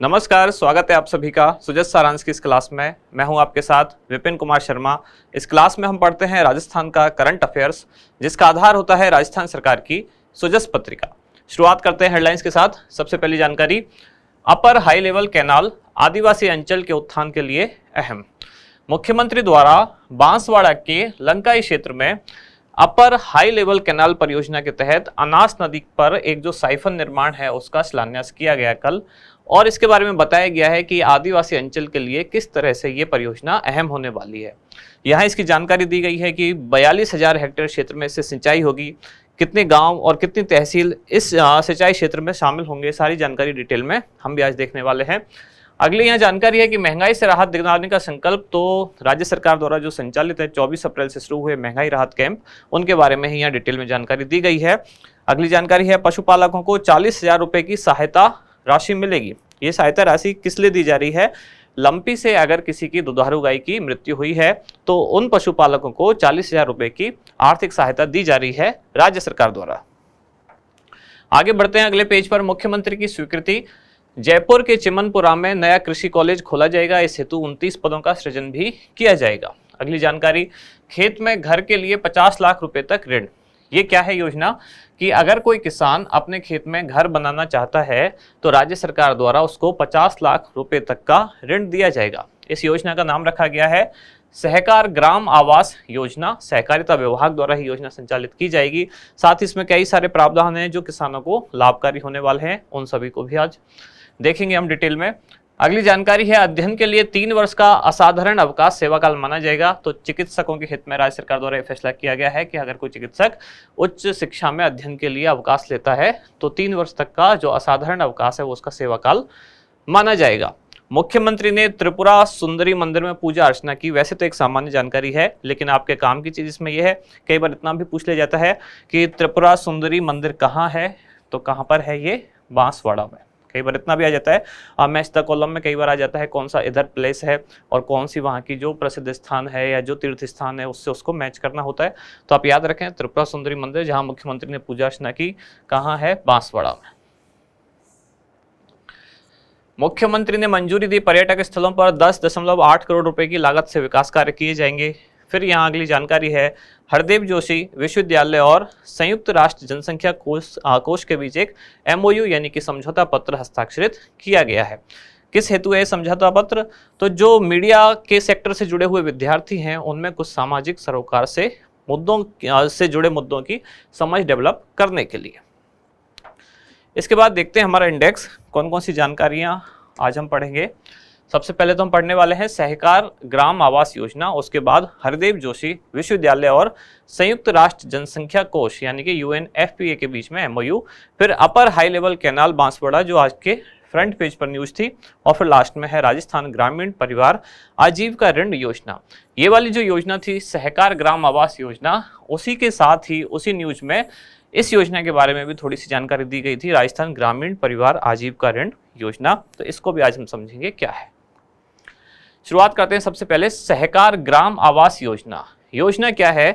नमस्कार, स्वागत है आप सभी का सुजत सारांश की इस क्लास में। मैं हूं आपके साथ विपिन कुमार शर्मा। इस क्लास में हम पढ़ते हैं राजस्थान का करंट अफेयर्स, जिसका आधार होता है राजस्थान सरकार की सुजस पत्रिका। शुरुआत करते हैं हेडलाइंस के साथ। सबसे पहली जानकारी, अपर हाई लेवल कैनाल आदिवासी अंचल के उत्थान के लिए अहम। मुख्यमंत्री द्वारा बांसवाड़ा के लंकाई क्षेत्र में अपर हाई लेवल कैनाल परियोजना के तहत अनास नदी पर एक जो साइफन निर्माण है उसका शिलान्यास किया गया कल, और इसके बारे में बताया गया है कि आदिवासी अंचल के लिए किस तरह से ये परियोजना अहम होने वाली है। यहाँ इसकी जानकारी दी गई है कि 42,000 हेक्टेयर क्षेत्र में इससे सिंचाई होगी। कितने गांव और कितनी तहसील इस सिंचाई क्षेत्र में शामिल होंगे, सारी जानकारी डिटेल में हम भी आज देखने वाले हैं। अगली यहाँ जानकारी है कि महंगाई से राहत दिलाने का संकल्प तो राज्य सरकार द्वारा जो संचालित है 24 अप्रैल से शुरू हुए महंगाई राहत कैंप, उनके बारे में ही यहाँ डिटेल में जानकारी दी गई है। अगली जानकारी है पशुपालकों को 40,000 रुपए की सहायता राशि मिलेगी। ये सहायता राशि किस लिए दी जा रही है? लंपी से अगर किसी की दुधारू गाय की मृत्यु हुई है तो उन पशुपालकों को 40,000 रुपए की आर्थिक सहायता दी जा रही है राज्य सरकार द्वारा। आगे बढ़ते हैं अगले पेज पर। मुख्यमंत्री की स्वीकृति, जयपुर के चिमनपुरा में नया कृषि कॉलेज खोला जाएगा। इस हेतु 29 पदों का सृजन भी किया जाएगा। अगली जानकारी, खेत में घर के लिए 50 लाख रुपए तक ऋण। ये क्या है योजना कि अगर कोई किसान अपने खेत में घर बनाना चाहता है तो राज्य सरकार द्वारा उसको 50 लाख रुपए तक का ऋण दिया जाएगा। इस योजना का नाम रखा गया है सहकार ग्राम आवास योजना। सहकारिता विभाग द्वारा ही योजना संचालित की जाएगी। साथ ही इसमें कई सारे प्रावधान हैं जो किसानों को लाभकारी होने वाले हैं, उन सभी को भी आज देखेंगे हम डिटेल में। अगली जानकारी है अध्ययन के लिए 3 वर्ष का असाधारण अवकाश सेवाकाल माना जाएगा। तो चिकित्सकों के हित में राज्य सरकार द्वारा यह फैसला किया गया है कि अगर कोई चिकित्सक उच्च शिक्षा में अध्ययन के लिए अवकाश लेता है तो 3 वर्ष तक का जो असाधारण अवकाश है वो उसका सेवाकाल माना जाएगा। मुख्यमंत्री ने त्रिपुरा सुंदरी मंदिर में पूजा अर्चना की। वैसे तो एक सामान्य जानकारी है, लेकिन आपके काम की चीज इसमें यह है, कई बार इतना भी पूछ लिया जाता है कि त्रिपुरा सुंदरी मंदिर कहाँ है, तो कहाँ पर है ये? बांसवाड़ा में। कई बार इतना भी आ जाता है मैच द कॉलम में, कई बार आ जाता है कौन सा इधर प्लेस है और कौन सी वहाँ की जो प्रसिद्ध स्थान है या जो तीर्थ स्थान है उससे उसको मैच करना होता है। तो आप याद रखें त्रिपुरा सुंदरी मंदिर जहाँ मुख्यमंत्री ने पूजा अर्चना की, कहाँ है? बांसवाड़ा में। मुख्यमंत्री ने मंजूरी दी पर्यटक स्थलों पर 10.8 करोड़ रुपए की लागत से विकास कार्य किए जाएंगे। फिर यहाँ अगली जानकारी है हरदेव जोशी विश्वविद्यालय और संयुक्त राष्ट्र जनसंख्या कोष के बीच एक MOU यानी कि समझौता पत्र हस्ताक्षरित किया गया है। किस हेतु है समझौता पत्र? तो जो मीडिया के सेक्टर से जुड़े हुए विद्यार्थी हैं उनमें कुछ सामाजिक सरोकार से जुड़े मुद्दों की समझ डेवलप करने के लिए। इसके बाद देखते हैं हमारा इंडेक्स, कौन कौन सी जानकारियां आज हम पढ़ेंगे। सबसे पहले तो हम पढ़ने वाले हैं सहकार ग्राम आवास योजना, उसके बाद हरदेव जोशी विश्वविद्यालय और संयुक्त राष्ट्र जनसंख्या कोष यानी कि UNFPA के बीच में MOU, फिर अपर हाई लेवल कैनाल बांसवाड़ा जो आज के फ्रंट पेज पर न्यूज थी, और फिर लास्ट में है राजस्थान ग्रामीण परिवार आजीविका ऋण योजना। ये वाली जो योजना थी सहकार ग्राम आवास योजना, उसी के साथ ही उसी न्यूज में इस योजना के बारे में भी थोड़ी सी जानकारी दी गई थी, राजस्थान ग्रामीण परिवार आजीविका ऋण योजना। तो इसको भी आज हम समझेंगे क्या है। शुरुआत करते हैं सबसे पहले सहकार ग्राम आवास योजना। योजना क्या है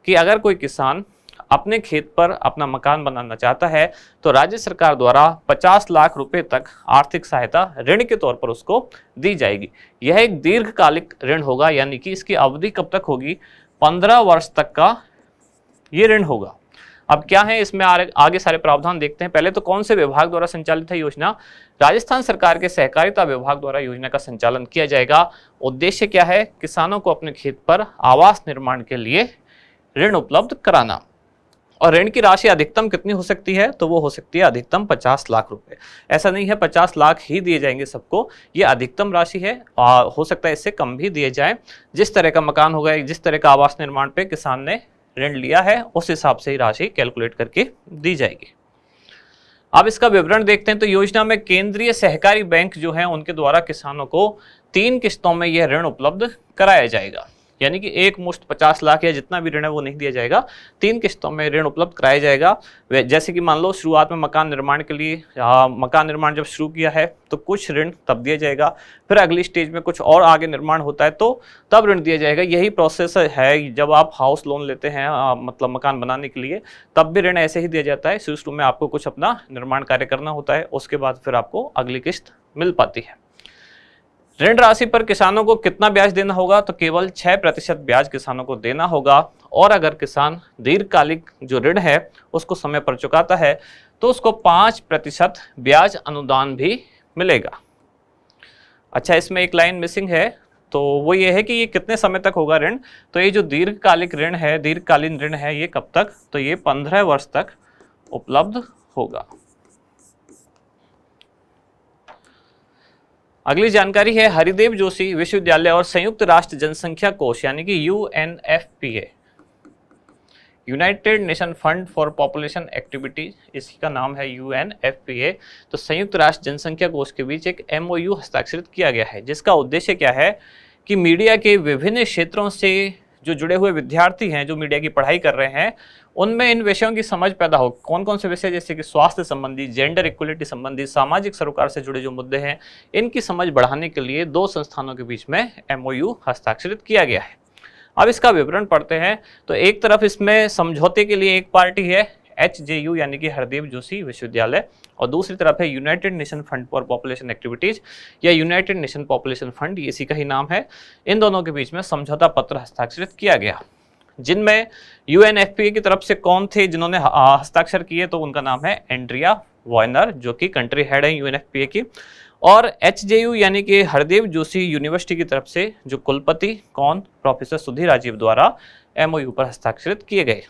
कि अगर कोई किसान अपने खेत पर अपना मकान बनाना चाहता है तो राज्य सरकार द्वारा 50 लाख रुपए तक आर्थिक सहायता ऋण के तौर पर उसको दी जाएगी। यह एक दीर्घकालिक ऋण होगा, यानी कि इसकी अवधि कब तक होगी? 15 वर्ष तक का ये ऋण होगा। अब क्या है इसमें आगे सारे प्रावधान देखते हैं। पहले तो कौन से विभाग द्वारा संचालित है योजना? राजस्थान सरकार के सहकारिता विभाग द्वारा योजना का संचालन किया जाएगा। उद्देश्य क्या है? किसानों को अपने खेत पर आवास निर्माण के लिए ऋण उपलब्ध कराना। और ऋण की राशि अधिकतम कितनी हो सकती है? तो वो हो सकती है अधिकतम 50 लाख रुपए। ऐसा नहीं है 50 लाख ही दिए जाएंगे सबको, ये अधिकतम राशि है। हो सकता है इससे कम भी दिए जाए। जिस तरह का मकान होगा, जिस तरह का आवास निर्माण पे किसान ने ऋण लिया है उस हिसाब से ही राशि कैलकुलेट करके दी जाएगी। अब इसका विवरण देखते हैं। तो योजना में केंद्रीय सहकारी बैंक जो है उनके द्वारा किसानों को 3 किस्तों में यह ऋण उपलब्ध कराया जाएगा। यानी कि एक मुश्त 50 लाख या जितना भी ऋण है वो नहीं दिया जाएगा, 3 किस्तों में ऋण उपलब्ध कराया जाएगा। जैसे कि मान लो शुरुआत में मकान निर्माण के लिए मकान निर्माण जब शुरू किया है तो कुछ ऋण तब दिया जाएगा, फिर अगली स्टेज में कुछ और आगे निर्माण होता है तो तब ऋण दिया जाएगा। यही प्रोसेस है जब आप हाउस लोन लेते हैं मतलब मकान बनाने के लिए, तब भी ऋण ऐसे ही दिया जाता है। शुरू में आपको कुछ अपना निर्माण कार्य करना होता है, उसके बाद फिर आपको अगली किस्त मिल पाती है। ऋण राशि पर किसानों को कितना ब्याज देना होगा? तो केवल 6% ब्याज किसानों को देना होगा। और अगर किसान दीर्घकालिक जो ऋण है उसको समय पर चुकाता है तो उसको 5% ब्याज अनुदान भी मिलेगा। अच्छा, इसमें एक लाइन मिसिंग है, तो वो ये है कि ये कितने समय तक होगा ऋण। तो ये जो दीर्घकालिक ऋण है, दीर्घकालीन ऋण है, ये कब तक? तो ये 15 वर्ष तक उपलब्ध होगा। अगली जानकारी है हरिदेव जोशी विश्वविद्यालय और संयुक्त राष्ट्र जनसंख्या कोष यानी कि UNFPA, United nation fund for population activities, इसी का नाम है UNFPA। तो संयुक्त राष्ट्र जनसंख्या कोष के बीच एक MOU हस्ताक्षरित किया गया है, जिसका उद्देश्य क्या है कि मीडिया के विभिन्न क्षेत्रों से जो जुड़े हुए विद्यार्थी हैं, जो मीडिया की पढ़ाई कर रहे हैं, उनमें इन विषयों की समझ पैदा हो। कौन कौन से विषय? जैसे कि स्वास्थ्य संबंधी, जेंडर इक्वलिटी संबंधी, सामाजिक सरोकार से जुड़े जो मुद्दे हैं, इनकी समझ बढ़ाने के लिए दो संस्थानों के बीच में MOU हस्ताक्षरित किया गया है। अब इसका विवरण पढ़ते हैं। तो एक तरफ इसमें समझौते के लिए एक पार्टी है HJU यानी कि हरदेव जोशी विश्वविद्यालय, और दूसरी तरफ है United nation fund for population activities या यूनाइटेड नेशन पॉपुलेशन फंड, इसी का ही नाम है। इन दोनों के बीच में समझौता पत्र हस्ताक्षरित किया गया, जिनमें UNFPA की तरफ से कौन थे जिन्होंने हस्ताक्षर किए? तो उनका नाम है एंड्रिया वॉयनर, जो कि कंट्री हेड है UNFPA की, और HJU यानी कि हरदेव जोशी यूनिवर्सिटी की तरफ से जो कुलपति कौन? प्रोफेसर सुधीर राजीव द्वारा MOU पर हस्ताक्षरित किए गए।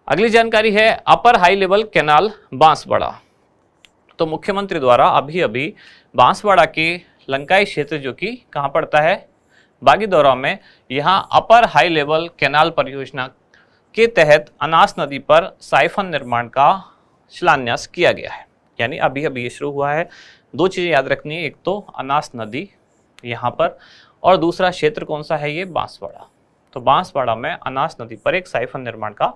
अगली जानकारी है अपर हाई लेवल कैनाल बांसवाड़ा। तो मुख्यमंत्री द्वारा अभी अभी बांसवाड़ा के लंकाई क्षेत्र, जो कि कहाँ पड़ता है? बागीदौरा में, यहाँ अपर हाई लेवल कैनाल परियोजना के तहत अनास नदी पर साइफन निर्माण का शिलान्यास किया गया है। यानी अभी अभी ये शुरू हुआ है। दो चीज़ें याद रखनी है, एक तो अनास नदी यहाँ पर, और दूसरा क्षेत्र कौन सा है? ये बांसवाड़ा। तो बांसवाड़ा में अनास नदी पर एक साइफन निर्माण का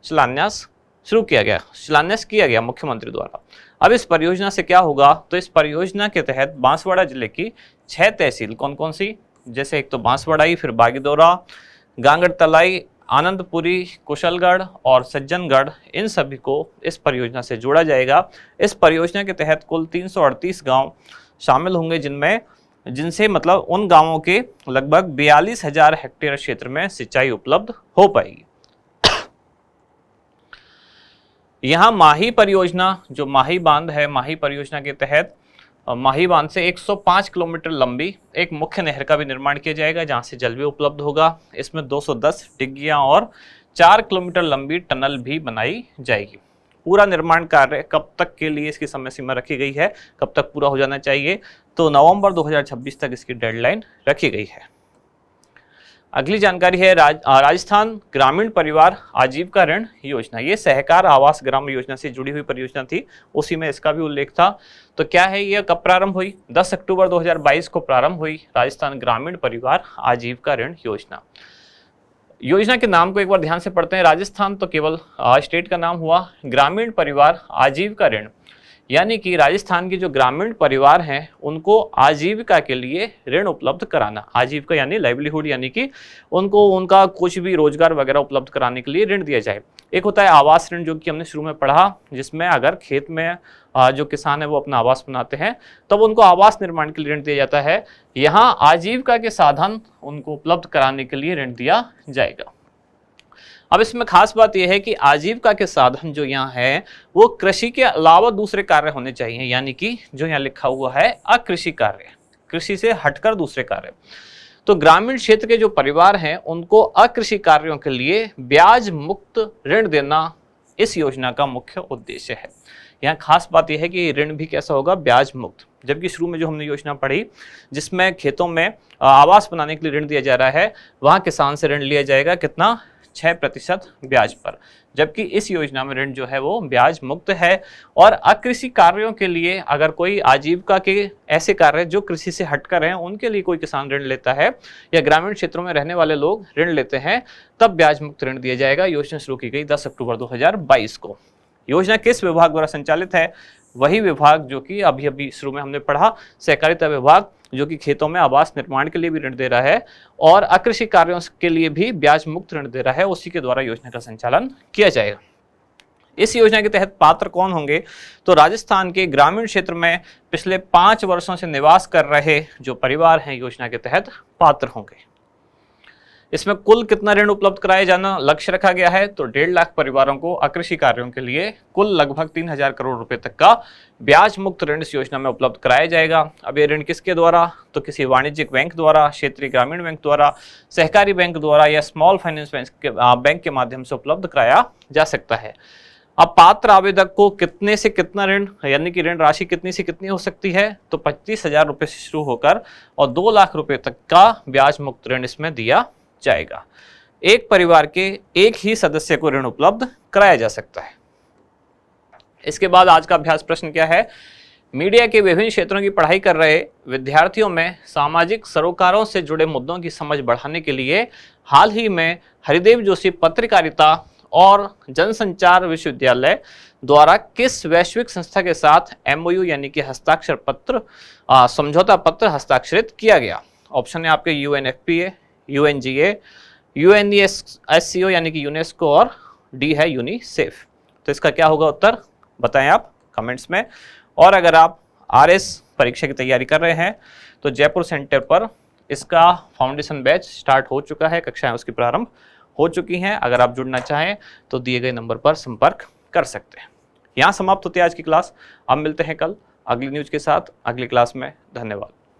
शिलान्यास किया गया मुख्यमंत्री द्वारा। अब इस परियोजना से क्या होगा? तो इस परियोजना के तहत बांसवाड़ा जिले की 6 तहसील, कौन कौन सी? जैसे एक तो बांसवाड़ा, फिर बागीदौरा, गांगड़तलाई, आनंदपुरी, कुशलगढ़ और सज्जनगढ़, इन सभी को इस परियोजना से जोड़ा जाएगा। इस परियोजना के तहत कुल 338 गांव शामिल होंगे, जिनसे मतलब उन गांवों के लगभग 42,000 हेक्टेयर क्षेत्र में सिंचाई उपलब्ध हो पाएगी। यहाँ माही परियोजना, जो माही बांध है, माही परियोजना के तहत माही बांध से 105 किलोमीटर लंबी एक मुख्य नहर का भी निर्माण किया जाएगा, जहां से जल भी उपलब्ध होगा। इसमें 210 डिग्गियां और 4 किलोमीटर लंबी टनल भी बनाई जाएगी। पूरा निर्माण कार्य कब तक के लिए इसकी समय सीमा रखी गई है, कब तक पूरा हो जाना चाहिए? तो नवंबर 2026 तक इसकी डेडलाइन रखी गई है। अगली जानकारी है राजस्थान ग्रामीण परिवार आजीविका ऋण योजना। ये सहकार आवास ग्राम योजना से जुड़ी हुई परियोजना थी, उसी में इसका भी उल्लेख था। तो क्या है ये, कब प्रारंभ हुई? 10 अक्टूबर 2022 को प्रारंभ हुई राजस्थान ग्रामीण परिवार आजीविका ऋण योजना। योजना के नाम को एक बार ध्यान से पढ़ते हैं। राजस्थान तो केवल स्टेट का नाम हुआ, ग्रामीण परिवार आजीविका ऋण यानी कि राजस्थान के जो ग्रामीण परिवार हैं उनको आजीविका के लिए ऋण उपलब्ध कराना। आजीविका यानी लाइवलीहुड, यानी कि उनको उनका कुछ भी रोजगार वगैरह उपलब्ध कराने के लिए ऋण दिया जाए। एक होता है आवास ऋण, जो कि हमने शुरू में पढ़ा, जिसमें अगर खेत में जो किसान है वो अपना आवास बनाते हैं तब उनको आवास निर्माण के लिए ऋण दिया जाता है। यहाँ आजीविका के साधन उनको उपलब्ध कराने के लिए ऋण दिया जाएगा। अब इसमें खास बात यह है कि आजीविका के साधन जो यहाँ है वो कृषि के अलावा दूसरे कार्य होने चाहिए, यानी कि जो यहाँ लिखा हुआ है अकृषि कार्य, कृषि से हटकर दूसरे कार्य। तो ग्रामीण क्षेत्र के जो परिवार हैं उनको अकृषि कार्यों के लिए ब्याज मुक्त ऋण देना इस योजना का मुख्य उद्देश्य है। यहाँ खास बात यह है कि ऋण भी कैसा होगा? ब्याज मुक्त। जबकि शुरू में जो हमने योजना पढ़ी जिसमें खेतों में आवास बनाने के लिए ऋण दिया जा रहा है, वहाँ किसान से ऋण लिया जाएगा कितना? 6% ब्याज पर। जबकि इस योजना में ऋण जो है वो ब्याज मुक्त है। और अकृषि कार्यों के लिए अगर कोई आजीविका के ऐसे कार्य जो कृषि से हटकर हैं उनके लिए कोई किसान ऋण लेता है या ग्रामीण क्षेत्रों में रहने वाले लोग ऋण लेते हैं, तब ब्याज मुक्त ऋण दिया जाएगा। योजना शुरू की गई 10 अक्टूबर 2022 को। योजना किस विभाग द्वारा संचालित है? वही विभाग जो कि अभी अभी शुरू में हमने पढ़ा, सहकारिता विभाग, जो कि खेतों में आवास निर्माण के लिए भी ऋण दे रहा है और अकृषि कार्यों के लिए भी ब्याज मुक्त ऋण दे रहा है, उसी के द्वारा योजना का संचालन किया जाएगा। इस योजना के तहत पात्र कौन होंगे? तो राजस्थान के ग्रामीण क्षेत्र में पिछले 5 वर्षों से निवास कर रहे जो परिवार हैं योजना के तहत पात्र होंगे। इसमें कुल कितना ऋण उपलब्ध कराया जाना लक्ष्य रखा गया है? तो 1.5 लाख परिवारों को अकृषि कार्यों के लिए कुल लगभग 3000 करोड़ रुपए तक का ब्याज मुक्त ऋण इस योजना में उपलब्ध कराया जाएगा। अब ये ऋण किसके द्वारा? तो किसी वाणिज्यिक बैंक द्वारा, क्षेत्रीय ग्रामीण बैंक द्वारा, सहकारी बैंक द्वारा या स्मॉल फाइनेंस बैंक के माध्यम से उपलब्ध कराया जा सकता है। अब पात्र आवेदक को कितने से कितना ऋण, यानी कि ऋण राशि कितनी से कितनी हो सकती है? तो 25,000 रुपए से शुरू होकर और 2 लाख रुपए तक का ब्याज मुक्त ऋण इसमें दिया जाएगा। एक परिवार के एक ही सदस्य को ऋण उपलब्ध कराया जा सकता है। इसके बाद आज का अभ्यास प्रश्न क्या है? मीडिया के विभिन्न क्षेत्रों की पढ़ाई कर रहे विद्यार्थियों में सामाजिक सरोकारों से जुड़े मुद्दों की समझ बढ़ाने के लिए हाल ही में हरिदेव जोशी पत्रकारिता और जनसंचार विश्वविद्यालय द्वारा किस वैश्विक संस्था के साथ MOU यानी कि हस्ताक्षर पत्र समझौता पत्र हस्ताक्षरित किया गया? ऑप्शन है आपके UNFPA, UNGA, UNESCO यानी कि यूनेस्को और डी है यूनिसेफ। तो इसका क्या होगा उत्तर, बताएं आप कमेंट्स में। और अगर आप RS परीक्षा की तैयारी कर रहे हैं तो जयपुर सेंटर पर इसका फाउंडेशन बैच स्टार्ट हो चुका है, कक्षाएं उसकी प्रारंभ हो चुकी हैं। अगर आप जुड़ना चाहें तो दिए गए नंबर पर संपर्क कर सकते हैं। यहाँ समाप्त होती है आज की क्लास। अब मिलते हैं कल अगली न्यूज के साथ अगली क्लास में। धन्यवाद।